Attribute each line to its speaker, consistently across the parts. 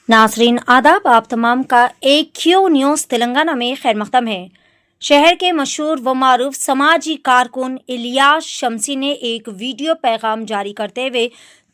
Speaker 1: नाजरीन आदाब, आप तमाम का एक क्यू न्यूज़ तेलंगाना में खैर मकदम है। शहर के मशहूर व मारूफ समाजी कारकुन इलियास शम्सी ने एक वीडियो पैगाम जारी करते हुए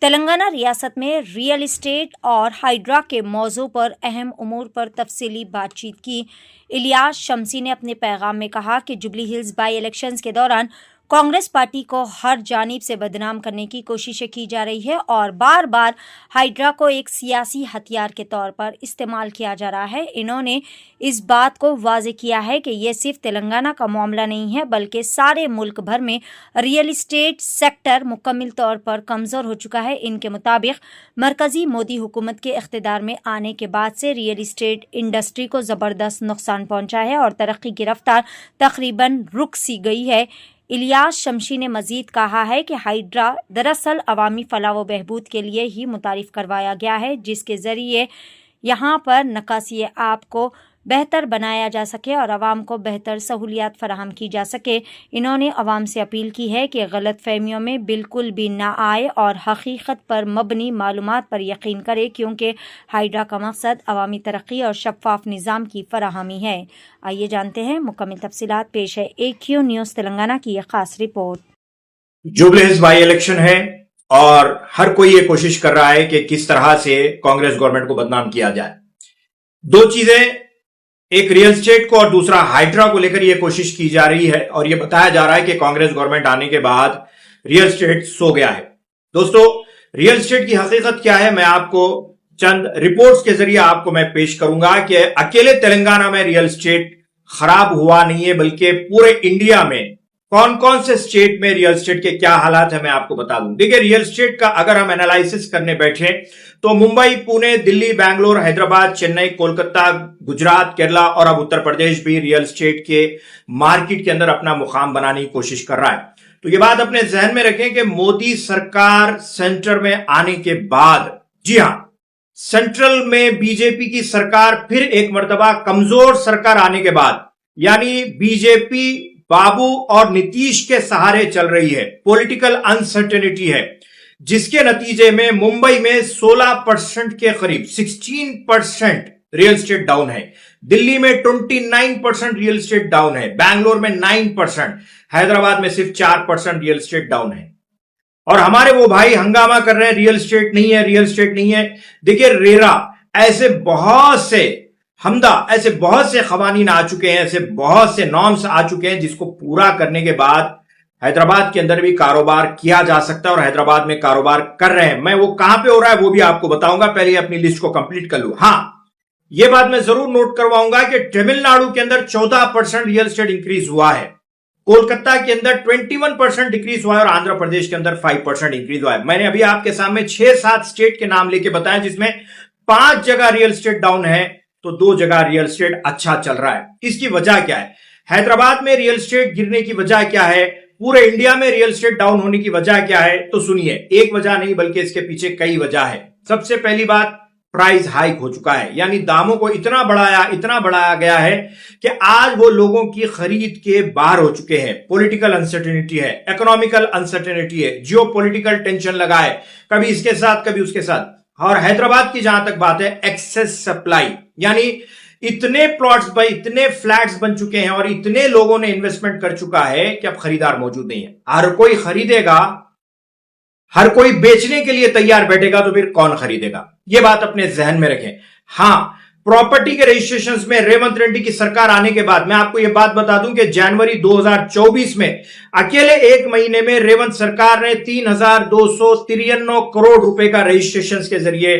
Speaker 1: तेलंगाना रियासत में रियल इस्टेट और हाइड्रा के मौजू पर अहम उमूर पर तफसीली बातचीत की। इलियास शम्सी ने अपने पैगाम में कहा कि जुबली हिल्स बाई इलेक्शंस के दौरान कांग्रेस पार्टी को हर जानिब से बदनाम करने की कोशिशें की जा रही है और बार बार हाइड्रा को एक सियासी हथियार के तौर पर इस्तेमाल किया जा रहा है। इन्होंने इस बात को वाज़ेह किया है कि ये सिर्फ तेलंगाना का मामला नहीं है बल्कि सारे मुल्क भर में रियल इस्टेट सेक्टर मुकम्मल तौर पर कमज़ोर हो चुका है। इनके मुताबिक मरकज़ी मोदी हुकूमत के इख्तिदार में आने के बाद से रियल इस्टेट इंडस्ट्री को ज़बरदस्त नुकसान पहुँचा है और तरक्की की रफ्तार तकरीबन रुक सी गई है। इलियास शम्सी ने मजीद कहा है कि हाइड्रा दरअसल अवामी फलाह व बहबूद के लिए ही मुतारिफ करवाया गया है, जिसके ज़रिए यहाँ पर नकासी आब को बेहतर बनाया जा सके और आवाम को बेहतर सहूलियात फराहम की जा सके। इन्होंने आवाम से अपील की है कि गलत फहमियों में बिल्कुल भी ना आए और हकीकत पर मबनी मालूमात पर यकीन करे, क्योंकि हाइड्रा का मकसद अवामी तरक्की और शफाफ निज़ाम की फराहमी है। आइए जानते हैं मुकम्मल तफसीलात। पेश है AQ न्यूज़ तेलंगाना की यह खास report.
Speaker 2: Jubilee hills by election है और हर कोई ये कोशिश कर रहा है कि किस तरह से कांग्रेस गवर्नमेंट को बदनाम किया जाए। दो चीजें, एक रियल स्टेट को और दूसरा हाइड्रा को लेकर यह कोशिश की जा रही है और यह बताया जा रहा है कि कांग्रेस गवर्नमेंट आने के बाद रियल स्टेट सो गया है। दोस्तों, रियल स्टेट की हकीकत क्या है, मैं आपको चंद रिपोर्ट्स के जरिए आपको मैं पेश करूंगा कि अकेले तेलंगाना में रियल स्टेट खराब हुआ नहीं है, बल्कि पूरे इंडिया में कौन कौन से स्टेट में रियल स्टेट के क्या हालात है मैं आपको बता दूं। देखिए, रियल स्टेट का अगर हम एनालिसिस करने बैठे तो मुंबई, पुणे, दिल्ली, बैंगलोर, हैदराबाद, चेन्नई, कोलकाता, गुजरात, केरला और अब उत्तर प्रदेश भी रियल स्टेट के मार्केट के अंदर अपना मुकाम बनाने की कोशिश कर रहा है। तो ये बात अपने जहन में रखें कि मोदी सरकार सेंटर में आने के बाद, जी हां, सेंट्रल में बीजेपी की सरकार फिर एक मर्तबा कमजोर सरकार आने के बाद, यानी बीजेपी बाबू और नीतीश के सहारे चल रही है, पॉलिटिकल अनसर्टेनिटी है, जिसके नतीजे में मुंबई में 16% के करीब 16% रियल स्टेट डाउन है, दिल्ली में 29% रियल स्टेट डाउन है, बैंगलोर में 9%, हैदराबाद में सिर्फ 4% रियल स्टेट डाउन है। और हमारे वो भाई हंगामा कर रहे हैं रियल स्टेट नहीं है, रियल स्टेट नहीं है। देखिए, रेरा, ऐसे बहुत से हमदा, ऐसे बहुत से कवानीन आ चुके हैं, ऐसे बहुत से नॉर्म्स आ चुके हैं जिसको पूरा करने के बाद हैदराबाद के अंदर भी कारोबार किया जा सकता है और हैदराबाद में कारोबार कर रहे हैं। मैं वो कहां पे हो रहा है वो भी आपको बताऊंगा, पहले अपनी लिस्ट को कंप्लीट कर लूं। हां, ये बात मैं जरूर नोट करवाऊंगा कि तमिलनाडु के अंदर 14% रियल स्टेट इंक्रीज हुआ है, कोलकाता के अंदर 21% डिक्रीज हुआ है और आंध्र प्रदेश के अंदर 5% इंक्रीज हुआ है। मैंने अभी आपके सामने 6-7 स्टेट के नाम लेके बताया, जिसमें 5 जगह रियल स्टेट डाउन है तो 2 जगह रियल स्टेट अच्छा चल रहा है। इसकी वजह क्या है? हैदराबाद में रियल स्टेट गिरने की वजह क्या है? पूरे इंडिया में रियल स्टेट डाउन होने की वजह क्या है? तो सुनिए, एक वजह नहीं बल्कि इसके पीछे कई वजह है। सबसे पहली बात, प्राइस हाइक हो चुका है, यानी दामों को इतना बढ़ाया गया है कि आज वो लोगों की खरीद के बाहर हो चुके हैं। पॉलिटिकल अनसर्टेनिटी है, इकोनॉमिकल अनसर्टेनिटी है, जियो पॉलिटिकल टेंशन लगा है, कभी इसके साथ कभी उसके साथ। और हैदराबाद की जहां तक बात है, एक्सेस सप्लाई, यानी इतने प्लॉट्स भाई, इतने फ्लैट्स बन चुके हैं और इतने लोगों ने इन्वेस्टमेंट कर चुका है कि अब खरीदार मौजूद नहीं है। हर कोई खरीदेगा, हर कोई बेचने के लिए तैयार बैठेगा, तो फिर कौन खरीदेगा? यह बात अपने जहन में रखें। हां, प्रॉपर्टी के रजिस्ट्रेशंस में रेवंत रेड्डी की सरकार आने के बाद मैं आपको यह बात बता दूं कि जनवरी 2024 में अकेले एक महीने में रेवंत सरकार ने 3,293 करोड़ रुपए का रजिस्ट्रेशन के जरिए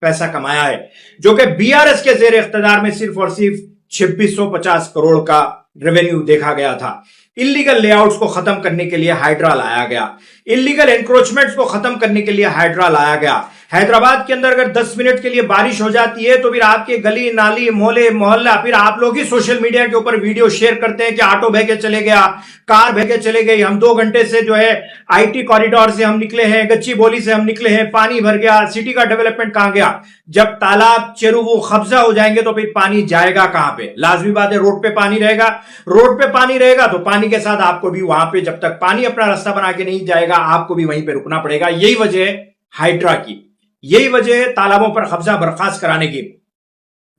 Speaker 2: पैसा कमाया है, जो कि बीआरएस के जेर इख्तियार में सिर्फ और सिर्फ 2650 करोड़ का रेवेन्यू देखा गया था। इलीगल लेआउट्स को खत्म करने के लिए हाइड्रा लाया गया, इलीगल एनक्रोचमेंट्स को खत्म करने के लिए हाइड्रा लाया गया। हैदराबाद के अंदर अगर 10 मिनट के लिए बारिश हो जाती है तो फिर आपके गली नाली मोहल्ले मोहल्ला, फिर आप लोग ही सोशल मीडिया के ऊपर वीडियो शेयर करते हैं कि ऑटो बह के चले गया, कार बह के चले गई, हम 2 घंटे से जो है आईटी कॉरिडोर से हम निकले हैं, गच्ची बोली से हम निकले हैं, पानी भर गया, सिटी का डेवलपमेंट कहां गया? जब तालाब चेरू वो कब्जा हो जाएंगे तो फिर पानी जाएगा कहां पे? लाजमी बात है, रोड पे पानी रहेगा। रोड पे पानी रहेगा तो पानी के साथ आपको भी वहां पे, जब तक पानी अपना रास्ता बना के नहीं जाएगा, आपको भी वहीं पे रुकना पड़ेगा। यही वजह है हाइड्रा की, यही वजह तालाबों पर कब्जा बर्खास्त कराने की।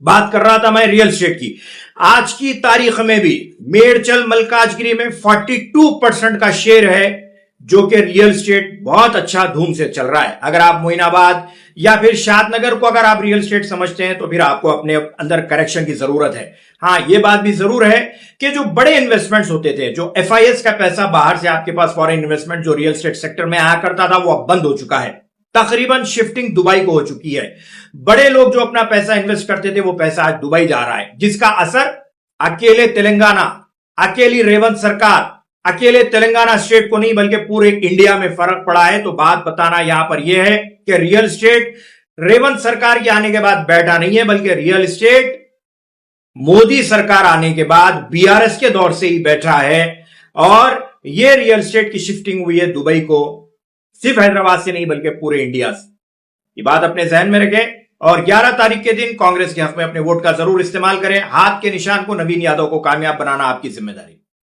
Speaker 2: बात कर रहा था मैं रियल एस्टेट की। आज की तारीख में भी मेडचल मलकाजगिरी में 42% का शेयर है, जो कि रियल एस्टेट बहुत अच्छा धूम से चल रहा है। अगर आप मोइनाबाद या फिर शादनगर को अगर आप रियल एस्टेट समझते हैं तो फिर आपको अपने अंदर करेक्शन की जरूरत है। हां, यह बात भी जरूर है कि जो बड़े इन्वेस्टमेंट्स होते थे, जो FIS का पैसा बाहर से आपके पास फॉरेन इन्वेस्टमेंट जो रियल एस्टेट सेक्टर में आया करता था, वो अब बंद हो चुका है। तकरीबन शिफ्टिंग दुबई को हो चुकी है। बड़े लोग जो अपना पैसा इन्वेस्ट करते थे वो पैसा आज दुबई जा रहा है, जिसका असर अकेले तेलंगाना, अकेली रेवंत सरकार, अकेले तेलंगाना स्टेट को नहीं बल्कि पूरे इंडिया में फर्क पड़ा है। तो बात बताना यहां पर यह है कि रियल एस्टेट रेवंत सरकार के आने के बाद बैठा नहीं है, बल्कि रियल एस्टेट मोदी सरकार आने के बाद BRS के दौर से ही बैठा है। और यह रियल एस्टेट की शिफ्टिंग हुई है दुबई को, सिर्फ हैदराबाद से नहीं बल्कि पूरे इंडिया से। ये बात अपने जहन में रखें और 11 तारीख के दिन कांग्रेस के हक में अपने वोट का जरूर इस्तेमाल करें। हाथ के निशान को नवीन यादव को कामयाब बनाना आपकी जिम्मेदारी।